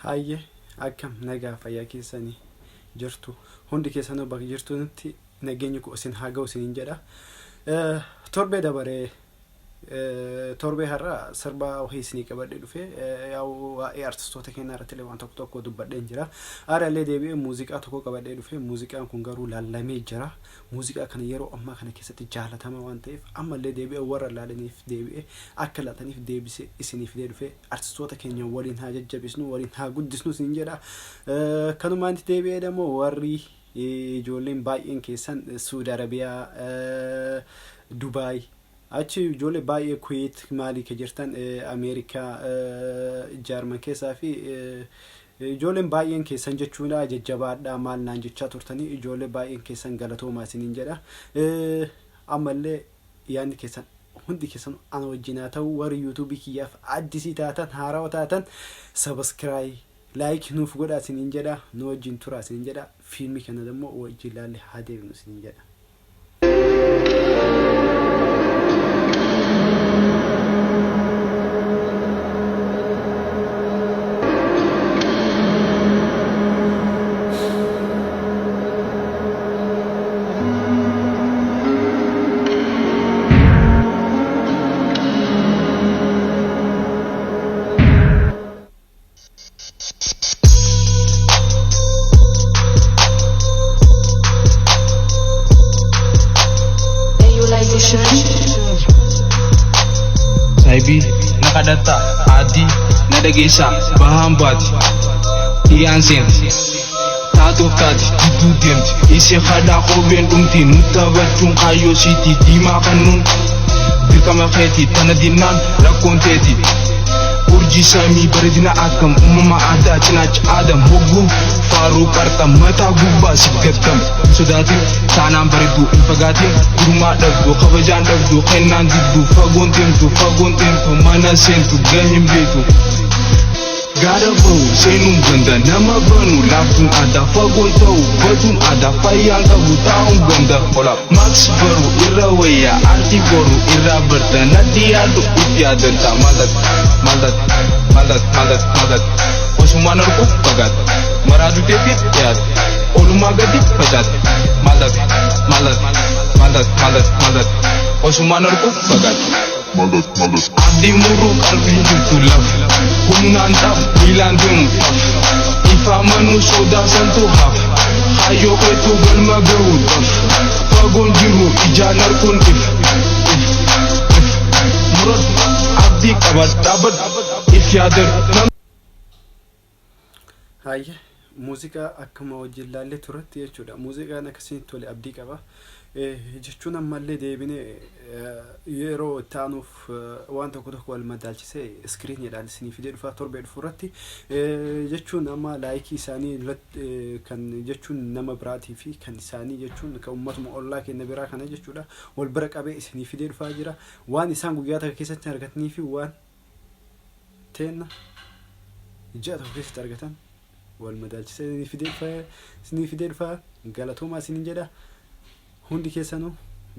Hayyee akkam nagaa fayyaa keessanii jirtu hundi keessanuu bakka jirtutti nageenyi ku isin haa ga'u isiniin jedha. Torbee dabaree torbee har'a sirba wahii isinii qabadhee dhufe waa'ee artistoota keenyaa irratti waan tokko dubbadheen jira. Aaraallee deebi'ee muuziqaa tokko qabadhee dhufe muuziqaan kun garuu laallamee jira. Muuziqaa kana yeroo ammaa kana keessatti jaalatama waan ta'eef ammallee deebi'ee warra laalaniif deebi'ee akka laataniif deebisee isiniif dhufe artistoota keenya waliin haa jajjabisnu waliin haa guddisnu isin jedha. Kanumaan deebi'ee immoo warri ijoolleen baay'een keessan Saudi Arabiyaa, Dubai, achi ijoollee baay'ee Kuwait maalii ke jirtan Ameerikaa, Jarman keessaa fi ijoolleen baay'een keessan jechuudha jajjabaadhaa maal naan jechaa turtanii ijoollee baay'een keessan galatoomaa isiniin jedha. Ammallee yaadni keessan hundi keessan ana wajjin haa ta'u warri yuutuubii kiyyaaf addisii taatan haarawaa taatan subscribe like nuuf godhaa isiniin jedha. Nu wajjin turaa isiniin jedha. Fiilmii kana immoo wajjin ilaalle haa deebinu isiniin jedha. Saibi nakadata adi nadagesa bahambati iansen tato tati itu demt isi khada khoben dumti mutabachun kayo city dima kanun bikama kheti tanadinan rakonteti urji sami baridina akam umma ada cinach adam hugu faru karta mata gubba sikatam sudati tanam baridu infagati gurma dagdu khabajan dagdu khennan diddu fagonten tu mana sentu gahim betu gada bau senum ganda nama banu lafun ada fagontau batun ada fayanga hutaun ganda hola max baru irawaya anti baru ira berdana dia tu utia denta madat osumanarku bagat maradu tepit ya oluma gadi bagat madat osumanarku bagat abdi muru kalbin jutulaf kumnantaf bilandum ifa manu soda santu haf hayo ketu galma gawudaf fagon jiru ijanar kun murad abdi kabat dabat ifyader. Hayyee muuziqaa akkuma wajjin ilaalle turatti jechuudha. Muuziqaan akkasiin tole abdii qaba. Jechuun ammallee deebinee yeroo taanuuf waan tokko wal madaalchisee iskiriiniidhaan isinii fidee dhufaa torbee dhufu irratti jechuun amma laayikii isaanii kan jechuun nama biraatii fi kan isaanii jechuun kan uummatuma ollaa kenna biraa kana jechuudha wal bira qabee isinii fidee dhufaa jira. Waan isaan guyyaa takka keessatti argatanii fi waan teenna ji'a tokko keessatti argatan wal madaalchisee isinii fidee dhufaa galatoomaa isiniin jedha. Hundi keessanuu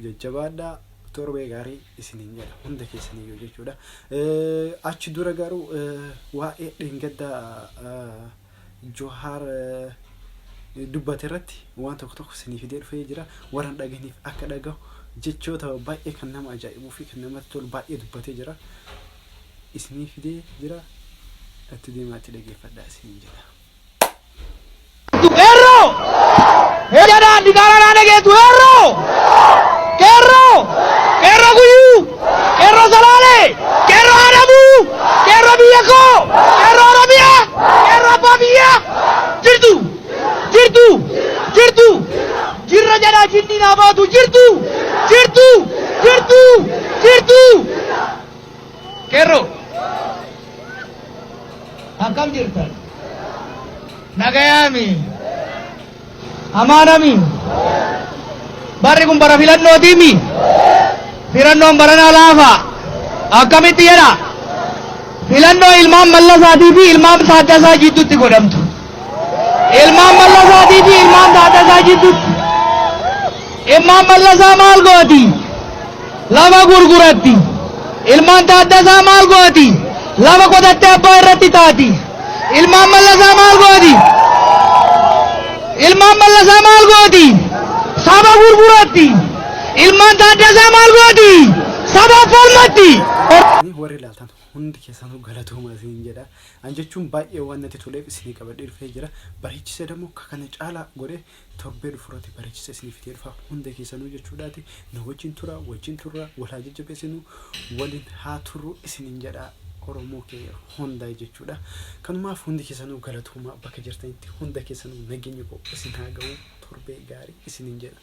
jajjabaadhaa torbee gaarii isiniin jedha hunda keessanii jechuudha. Achi dura garuu waa'ee dheengaddaa Johaar dubbate irratti waan tokko isinii fidee dhufee jira. Warra dhaganiif akka dhagahu jechoota baay'ee kan nama ajaa'ibuu fi kan namatti tolu baay'ee dubbatee jira. Isinii fidee jira. Itti deemaatti dhaggeeffadhaa isiniin jedha. Jangan dikarang ada gitu kero kuyu kero salale kero adamu kero biyako kero arabia kero babia jirtu jirra jada jinni nabatu jirtu kero akam jirtan nagayami amanami barri kun bara filannoo tiimi filannoon barana laafa akkamitti jedha filannoo ilmaan mallasaatii fi ilmaan saaddasaa jidduutti godhamtu ilmaan mallasaatii fi ilmaan saaddasaa jidduutti ilmaan mallasaa maal gooti lama gurguratti ilmaan saaddasaa maal gooti lama qotattee abbaa irratti taati ilmaan mallasaa maal gooti ilmaan mallasaa maal gooti saba gurguratti ilmaan taaddasaa maal gooti saba falmatti warri laaltan hundi keessanuu galatooma isin jedha an jechuun baay'ee waan natti toleef isinii qabadhee dhufee jira bareechise dammoo kana caalaa godhe torbee dhufurratti bareechise isinii fitee dhufa hunda keessanuu jechuudhaati na wajjin turra walaa jajjabeessinuu waliin haa turru isiniin jedha Oromoo kee hunda jechuudha kanumaaf hundi keessanuu galatooma bakka jirtanitti hunda keessanuu nageenya koo isin haa ga'u torbee gaarii isiniin jedha